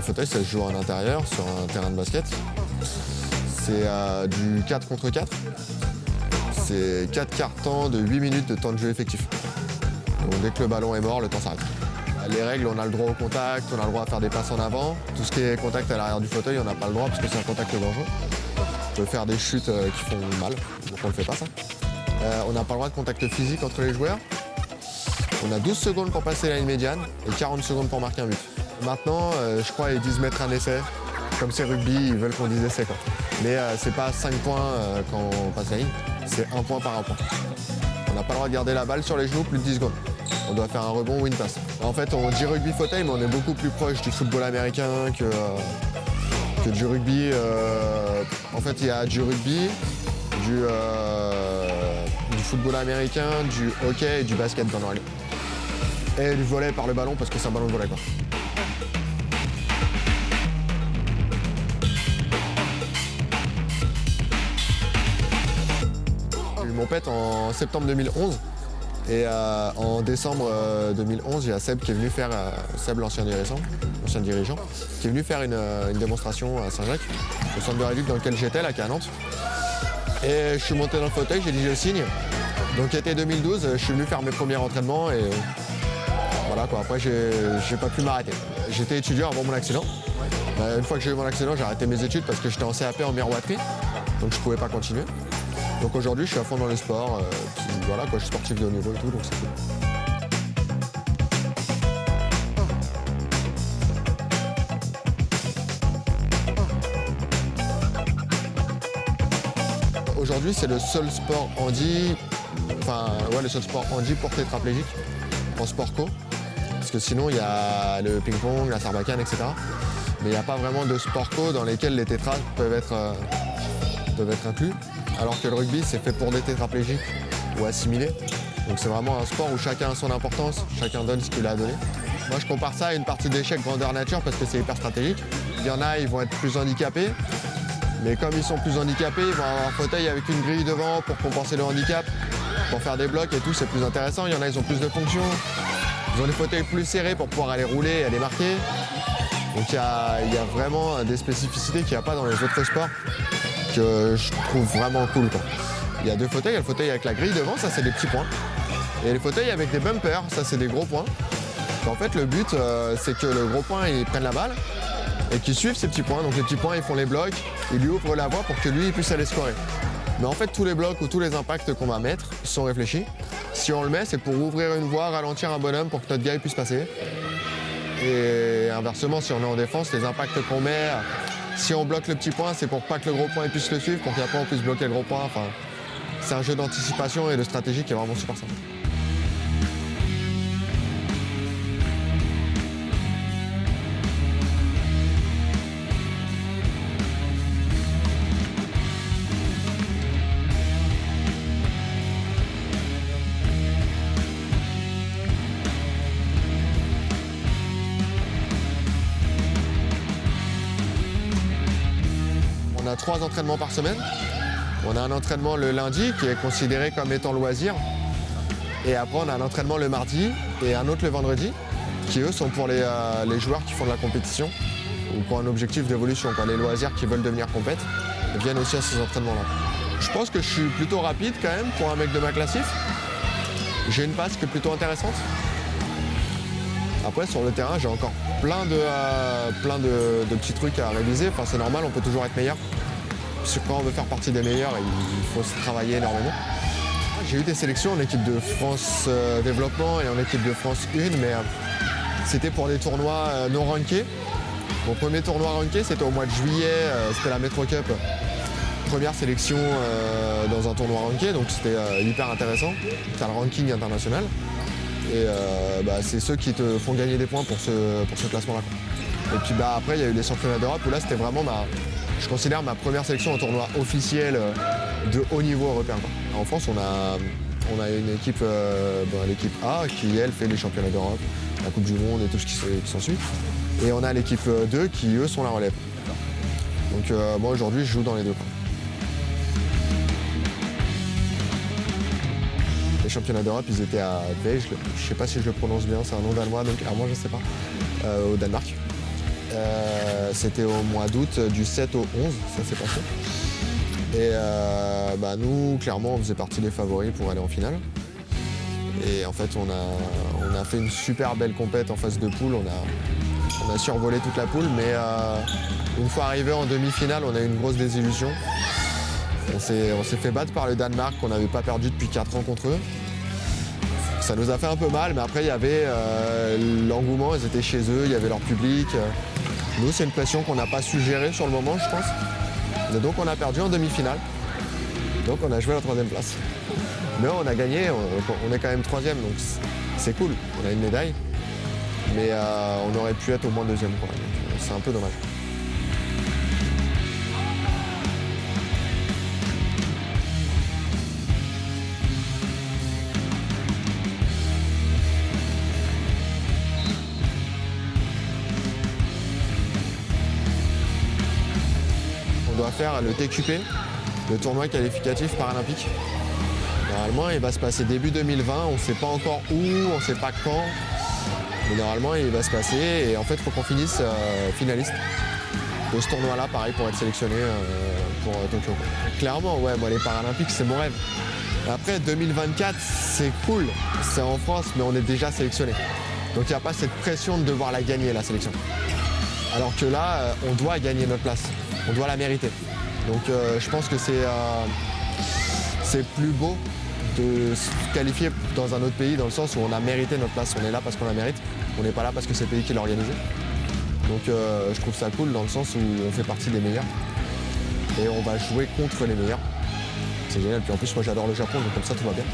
fauteuil, ça se joue en intérieur, sur un terrain de basket. C'est du 4 contre 4. C'est 4 quarts-temps de 8 minutes de temps de jeu effectif. Donc dès que le ballon est mort, le temps s'arrête. Les règles, on a le droit au contact, on a le droit à faire des passes en avant. Tout ce qui est contact à l'arrière du fauteuil, on n'a pas le droit parce que c'est un contact dangereux. On peut faire des chutes qui font mal, donc on ne le fait pas ça. On n'a pas le droit de contact physique entre les joueurs. On a 12 secondes pour passer la ligne médiane et 40 secondes pour marquer un but. Maintenant, je crois ils disent mettre un essai. Comme c'est rugby, ils veulent qu'on dise essai, quoi. Mais c'est pas 5 points quand on passe la ligne, c'est 1 point par 1 point. On n'a pas le droit de garder la balle sur les genoux plus de 10 secondes. On doit faire un rebond ou une passe. En fait, on dit rugby fauteuil, mais on est beaucoup plus proche du football américain que du rugby. En fait, il y a du rugby, du football américain, du hockey et du basket dans nos règles. Et du volley par le ballon, parce que c'est un ballon de volley, quoi. J'ai eu mon pet en septembre 2011. Et en décembre 2011, il y a Seb qui est venu faire, Seb l'ancien dirigeant, qui est venu faire une démonstration à Saint-Jacques, au centre de rééducation dans lequel j'étais, là, qui est à Nantes. Et je suis monté dans le fauteuil, j'ai dit je signe. Donc été 2012, je suis venu faire mes premiers entraînements et voilà quoi. Après j'ai pas pu m'arrêter. J'étais étudiant avant mon accident. Une fois que j'ai eu mon accident, j'ai arrêté mes études parce que j'étais en CAP en miroiterie, donc je pouvais pas continuer. Donc aujourd'hui, je suis à fond dans le sport. Puis voilà, quoi, je suis sportif de haut niveau et tout, donc c'est cool. Aujourd'hui, c'est le seul sport handi, le seul sport handi pour tétraplégiques en sport co. Parce que sinon, il y a le ping-pong, la sarbacane, etc. Mais il n'y a pas vraiment de sport co dans lesquels les tétras peuvent être inclus. Alors que le rugby, c'est fait pour des tétraplégiques ou assimilés. Donc c'est vraiment un sport où chacun a son importance, chacun donne ce qu'il a donné. Moi, je compare ça à une partie d'échecs grandeur nature parce que c'est hyper stratégique. Il y en a, ils vont être plus handicapés. Mais comme ils sont plus handicapés, ils vont avoir un fauteuil avec une grille devant pour compenser le handicap, pour faire des blocs et tout, c'est plus intéressant. Il y en a, ils ont plus de fonctions. Ils ont des fauteuils plus serrés pour pouvoir aller rouler et aller marquer. Donc il y a vraiment des spécificités qu'il n'y a pas dans les autres sports que je trouve vraiment cool, quoi. Il y a deux fauteuils, il y a le fauteuil avec la grille devant, ça c'est des petits points. Et les fauteuils avec des bumpers, ça c'est des gros points. Et en fait le but c'est que le gros point il prenne la balle et qu'il suive ces petits points. Donc les petits points ils font les blocs, ils lui ouvrent la voie pour que lui il puisse aller scorer. Mais en fait tous les blocs ou tous les impacts qu'on va mettre sont réfléchis. Si on le met c'est pour ouvrir une voie, ralentir un bonhomme pour que notre gars il puisse passer. Et inversement si on est en défense, les impacts qu'on met, si on bloque le petit point, c'est pour pas que le gros point il puisse le suivre, pour qu'après on puisse bloquer le gros point. Enfin, c'est un jeu d'anticipation et de stratégie qui est vraiment super simple. On a 3 entraînements par semaine. On a un entraînement le lundi qui est considéré comme étant loisir. Et après, on a un entraînement le mardi et un autre le vendredi, qui eux sont pour les joueurs qui font de la compétition ou pour un objectif d'évolution. Les loisirs qui veulent devenir compètes viennent aussi à ces entraînements-là. Je pense que je suis plutôt rapide quand même pour un mec de ma classif. J'ai une passe qui est plutôt intéressante. Après, sur le terrain, j'ai encore plein de petits trucs à réaliser. Enfin, c'est normal, on peut toujours être meilleur. Parce que quand on veut faire partie des meilleurs, il faut se travailler énormément. J'ai eu des sélections en équipe de France développement et en équipe de France 1, mais c'était pour des tournois non rankés. Mon premier tournoi ranké, c'était au mois de juillet, c'était la Metro Cup. Première sélection dans un tournoi ranké, donc c'était hyper intéressant. C'était le ranking international. Et c'est ceux qui te font gagner des points pour ce classement-là. Et puis après, il y a eu les championnats d'Europe où là, c'était vraiment je considère ma première sélection en tournoi officiel de haut niveau européen. En France, on a une équipe, l'équipe A, qui elle fait les championnats d'Europe, la Coupe du Monde et tout ce qui s'ensuit. Et on a l'équipe 2 qui eux sont la relève. Donc moi aujourd'hui, je joue dans les deux. Les championnats d'Europe, ils étaient à Vejle. Je ne sais pas si je le prononce bien, c'est un nom danois, donc moi je ne sais pas, au Danemark. C'était au mois d'août, du 7 au 11, ça s'est passé. Et nous, clairement, on faisait partie des favoris pour aller en finale. Et en fait, on a fait une super belle compète en phase de poule. On a survolé toute la poule, mais une fois arrivé en demi-finale, on a eu une grosse désillusion. On s'est fait battre par le Danemark, qu'on n'avait pas perdu depuis 4 ans contre eux. Ça nous a fait un peu mal, mais après, il y avait l'engouement, ils étaient chez eux, il y avait leur public. Nous, c'est une pression qu'on n'a pas su gérer sur le moment, je pense. Et donc, on a perdu en demi-finale. Donc, on a joué la 3e place. Mais on a gagné, on est quand même 3e, donc c'est cool. On a une médaille. Mais on aurait pu être au moins 2e, quoi. Donc, c'est un peu dommage. On doit faire le TQP, le tournoi qualificatif paralympique. Normalement, il va se passer début 2020, on ne sait pas encore où, on ne sait pas quand. Mais normalement, il va se passer et en fait, il faut qu'on finisse finaliste de ce tournoi-là, pareil, pour être sélectionné pour Tokyo. Clairement, ouais, moi, les Paralympiques, c'est mon rêve. Après, 2024, c'est cool, c'est en France, mais on est déjà sélectionné. Donc, il n'y a pas cette pression de devoir la gagner, la sélection. Alors que là, on doit gagner notre place, on doit la mériter. Donc, je pense que c'est plus beau de se qualifier dans un autre pays, dans le sens où on a mérité notre place. On est là parce qu'on la mérite, on n'est pas là parce que c'est le pays qui l'a organisé. Donc je trouve ça cool dans le sens où on fait partie des meilleurs et on va jouer contre les meilleurs. C'est génial, puis en plus moi j'adore le Japon, donc comme ça tout va bien.